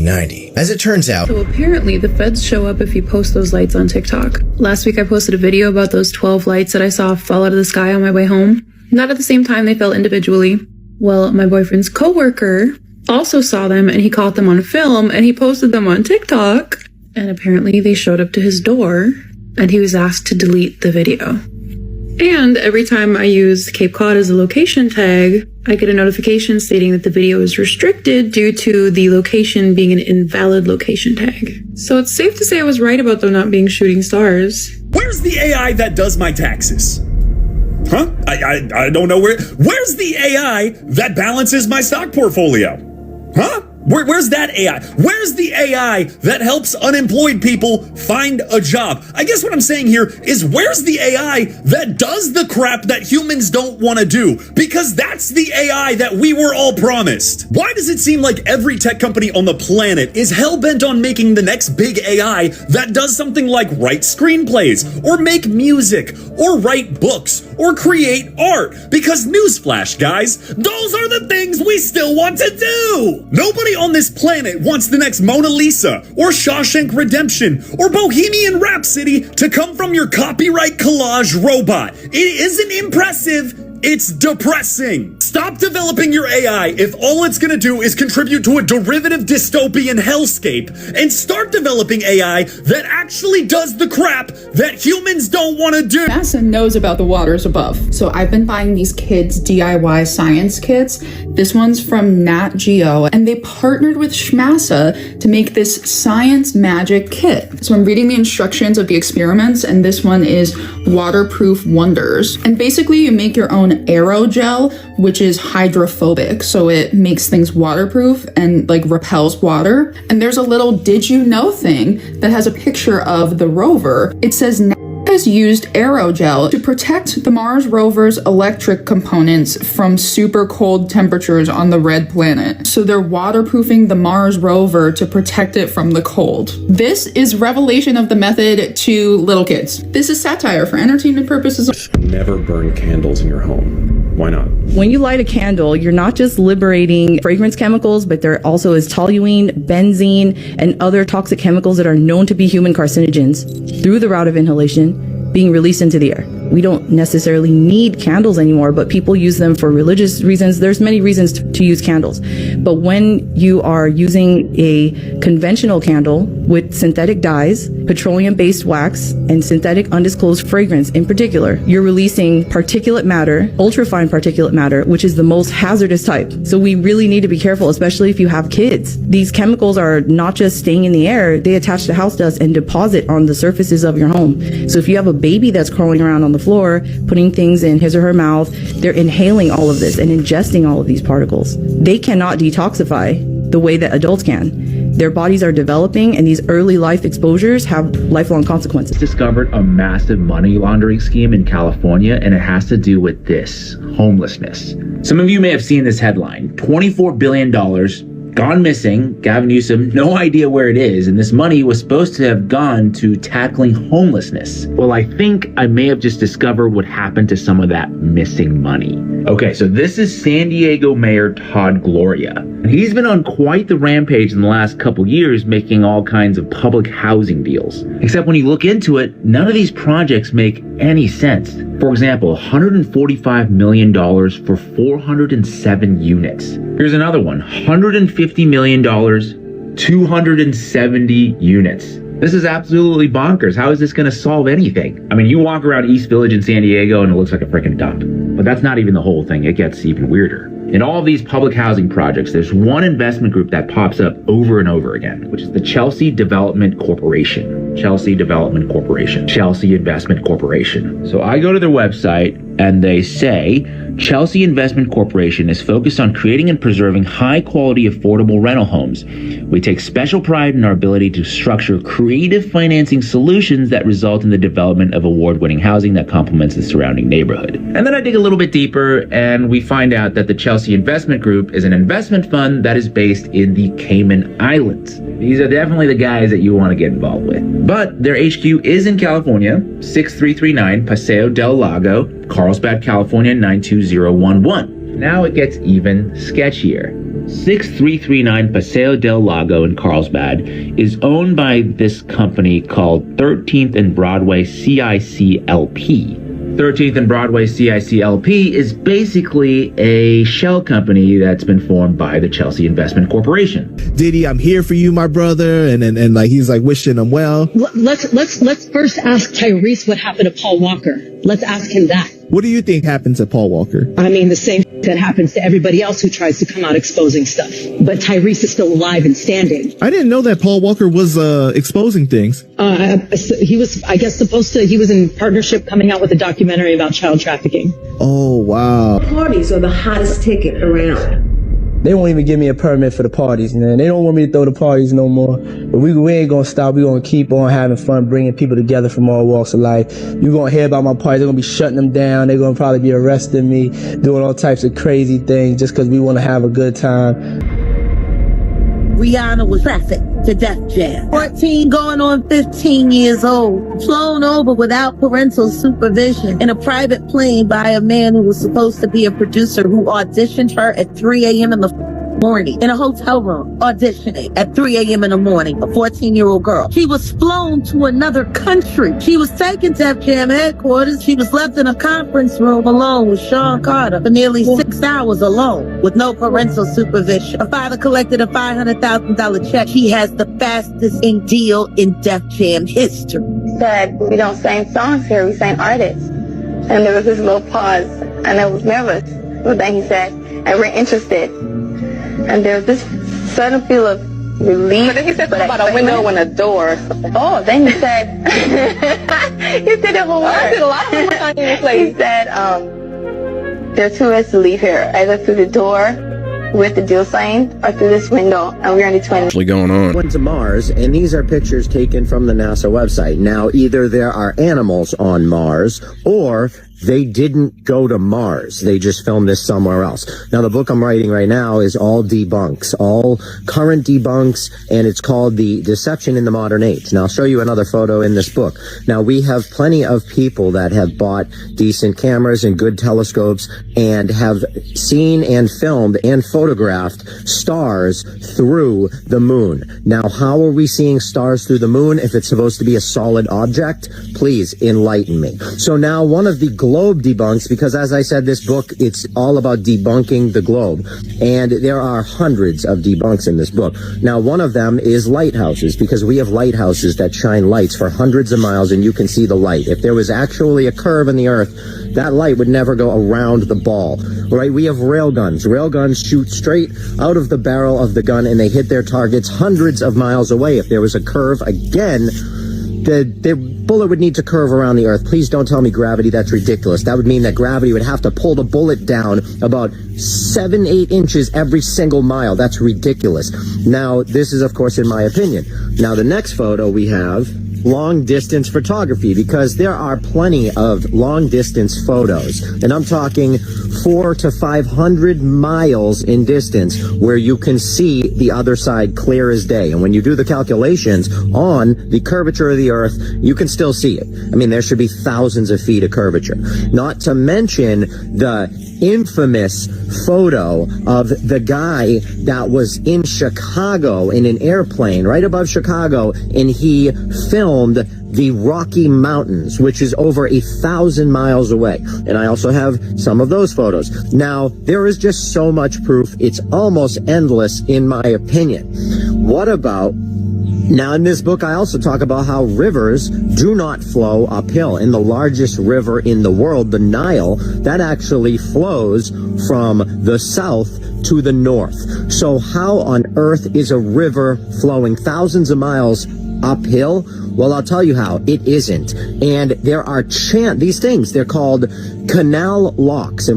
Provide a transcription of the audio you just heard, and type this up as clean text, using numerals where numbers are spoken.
90. As it turns out, so apparently the feds show up if you post those lights on TikTok. Last week I posted a video about those 12 lights that I saw fall out of the sky on my way home. Not at the same time, they fell individually. Well, my boyfriend's coworker also saw them and he caught them on film and he posted them on TikTok. And apparently they showed up to his door and he was asked to delete the video. And every time I use Cape Cod as a location tag, I get a notification stating that the video is restricted due to the location being an invalid location tag. So it's safe to say I was right about them not being shooting stars. Where's the AI that does my taxes? Huh? I don't know where's the AI that balances my stock portfolio? Huh? Where's that AI? Where's the AI that helps unemployed people find a job? I guess what I'm saying here is where's the AI that does the crap that humans don't want to do? Because that's the AI that we were all promised. Why does it seem like every tech company on the planet is hell-bent on making the next big AI that does something like write screenplays, or make music, or write books, or create art? Because newsflash, guys, those are the things we still want to do! Nobody on this planet wants the next Mona Lisa, or Shawshank Redemption, or Bohemian Rhapsody to come from your copyright collage robot. It isn't impressive. It's depressing. Stop developing your AI if all it's gonna do is contribute to a derivative dystopian hellscape, and start developing AI that actually does the crap that humans don't want to do. NASA knows about the waters above. So I've been buying these kids DIY science kits. This one's from Nat Geo, and they partnered with Shmasa to make this science magic kit. So I'm reading the instructions of the experiments, and this one is waterproof wonders. And basically you make your own aerogel, which is hydrophobic. So it makes things waterproof and like repels water. And there's a little did you know thing that has a picture of the rover. It says NASA has used aerogel to protect the Mars rover's electric components from super cold temperatures on the red planet. So they're waterproofing the Mars rover to protect it from the cold. This is revelation of the method to little kids. This is satire for entertainment purposes. Never burn candles in your home. Why not? When you light a candle, you're not just liberating fragrance chemicals, but there also is toluene, benzene, and other toxic chemicals that are known to be human carcinogens through the route of inhalation being released into the air. We don't necessarily need candles anymore, but people use them for religious reasons. There's many reasons to use candles. But when you are using a conventional candle with synthetic dyes, petroleum-based wax, and synthetic undisclosed fragrance in particular, you're releasing particulate matter, ultrafine particulate matter, which is the most hazardous type. So we really need to be careful, especially if you have kids. These chemicals are not just staying in the air, they attach to house dust and deposit on the surfaces of your home. So if you have a baby that's crawling around on the floor, putting things in his or her mouth, they're inhaling all of this and ingesting all of these particles. They cannot detoxify the way that adults can. Their bodies are developing, and these early life exposures have lifelong consequences. Discovered a massive money laundering scheme in California, and it has to do with this: homelessness. Some of you may have seen this headline: $24 billion gone missing. Gavin Newsom, no idea where it is, and this money was supposed to have gone to tackling homelessness. Well, I think I may have just discovered what happened to some of that missing money. Okay, so this is San Diego Mayor Todd Gloria. And he's been on quite the rampage in the last couple years, making all kinds of public housing deals. Except when you look into it, none of these projects make any sense. For example, $145 million for 407 units. Here's another one, $150 million, 270 units. This is absolutely bonkers. How is this going to solve anything? I mean, you walk around East Village in San Diego and it looks like a freaking dump. But that's not even the whole thing. It gets even weirder. In all of these public housing projects, there's one investment group that pops up over and over again, which is the Chelsea Development Corporation. Chelsea Development Corporation. Chelsea Investment Corporation. So I go to their website and they say, Chelsea Investment Corporation is focused on creating and preserving high-quality, affordable rental homes. We take special pride in our ability to structure creative financing solutions that result in the development of award-winning housing that complements the surrounding neighborhood. And then I dig a little bit deeper, and we find out that the Chelsea Investment Group is an investment fund that is based in the Cayman Islands. These are definitely the guys that you want to get involved with. But their HQ is in California, 6339 Paseo del Lago, Carlsbad, California, 92011. Now it gets even sketchier. 6339 Paseo del Lago in Carlsbad is owned by this company called 13th and Broadway CICLP. 13th and Broadway CICLP is basically a shell company that's been formed by the Chelsea Investment Corporation. Diddy, I'm here for you, my brother, and like he's like wishing him well. Let's first ask Tyrese what happened to Paul Walker. Let's ask him that. What do you think happened to Paul Walker? I mean, the same that happens to everybody else who tries to come out exposing stuff. But Tyrese is still alive and standing. I didn't know that Paul Walker was exposing things. He was, I guess, he was in partnership coming out with a documentary about child trafficking. Oh, wow. Parties are the hottest ticket around. They won't even give me a permit for the parties, man. They don't want me to throw the parties no more. But we ain't gonna stop. We gonna keep on having fun, bringing people together from all walks of life. You gonna hear about my parties. They're gonna be shutting them down. They're gonna probably be arresting me, doing all types of crazy things just because we want to have a good time. Rihanna was trafficked to Def Jam. 14 going on 15 years old. Flown over without parental supervision in a private plane by a man who was supposed to be a producer who auditioned her at 3 a.m. in the morning in a hotel room, auditioning at 3 a.m. in the morning, a 14-year-old girl. She was flown to another country. She was taken to Def Jam headquarters. She was left in a conference room alone with Sean Carter for nearly 6 hours alone with no parental supervision. Her father collected a $500,000 check. She has the fastest deal in Def Jam history. Said, we don't sing songs here, we sing artists. And there was this little pause, and I was nervous. But then he said, and we're interested. And there was this sudden feel of relief. But then he said something about a window and a door. Oh, then he said, he said the whole word. I did a lot of homework on your place. He said, there are two ways to leave here, either through the door with the deal signed or through this window, and we're only 20. What's going on? Went to Mars, and these are pictures taken from the NASA website. Now, either there are animals on Mars, or they didn't go to Mars. They just filmed this somewhere else. Now, the book I'm writing right now is all debunks, all current debunks, and it's called The Deception in the Modern Age. Now, I'll show you another photo in this book. Now, we have plenty of people that have bought decent cameras and good telescopes and have seen and filmed and photographed stars through the moon. Now, how are we seeing stars through the moon if it's supposed to be a solid object? Please enlighten me. So now one of the globe debunks, because as I said, this book, it's all about debunking the globe. And there are hundreds of debunks in this book. Now, one of them is lighthouses, because we have lighthouses that shine lights for hundreds of miles and you can see the light. If there was actually a curve in the earth, that light would never go around the ball, right? We have rail guns. Rail guns shoot straight out of the barrel of the gun and they hit their targets hundreds of miles away. If there was a curve, again, the bullet would need to curve around the earth. Please don't tell me gravity. That's ridiculous. That would mean that gravity would have to pull the bullet down about 7-8 inches every single mile. That's ridiculous. Now, this is, of course, in my opinion. Now, the next photo we have, long distance photography, because there are plenty of long distance photos, and I'm talking 400 to 500 miles in distance where you can see the other side clear as day. And when you do the calculations on the curvature of the earth, you can still see it. I mean, there should be thousands of feet of curvature, not to mention the infamous photo of the guy that was in Chicago in an airplane right above Chicago, and he filmed the Rocky Mountains, which is over 1,000 miles away. And I also have some of those photos. Now, there is just so much proof. It's almost endless, in my opinion. What about... Now, in this book, I also talk about how rivers do not flow uphill. And the largest river in the world, the Nile, that actually flows from the south to the north. So how on earth is a river flowing thousands of miles uphill? Well, I'll tell you how. It isn't. And there are these things, they're called canal locks. And what